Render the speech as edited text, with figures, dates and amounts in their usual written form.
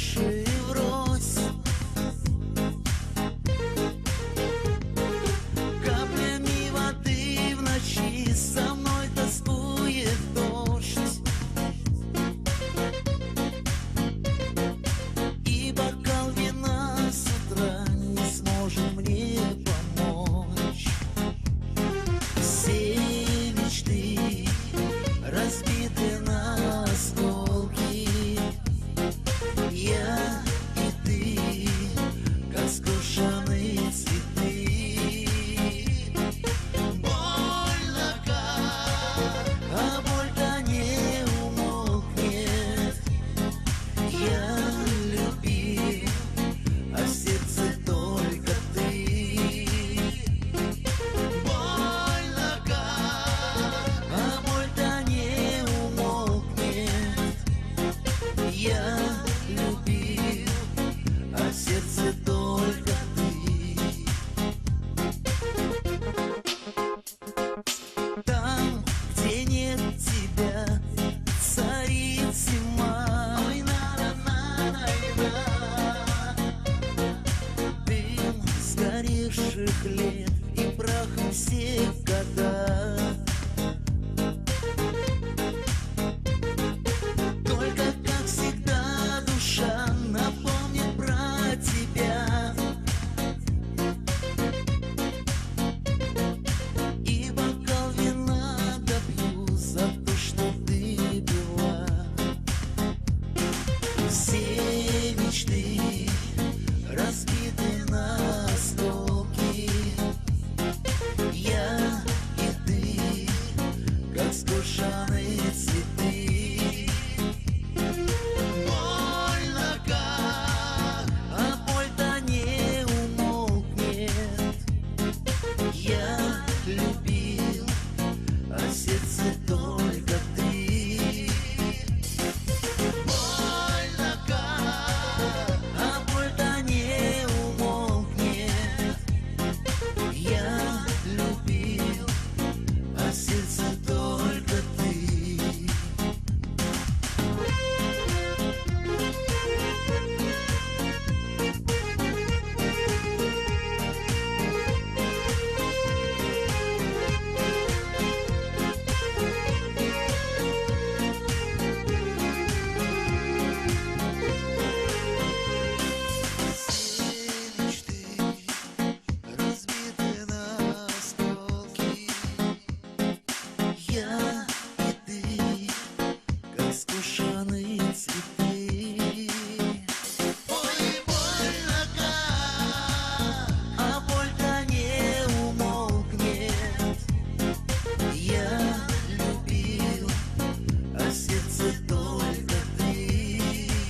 наши врозь. Каплями воды в ночи со мной тоскует дождь, и бокал вина с утра не сможет мне помочь. Все мечты разбиты на осколки, я и ты, как скошенные цветы. Больно как, а боль-то не умолкнет. Я любил, а в сердце только ты. Больно как, а боль-то не умолкнет. Я любил, а в сердце только ты. Там, где нет тебя, царит зима. Ой, дым сгоревших лет и прахом всех года. Только, как всегда, душа напомнит про тебя. И бокал вина допью за то, что ты пила. Все мечты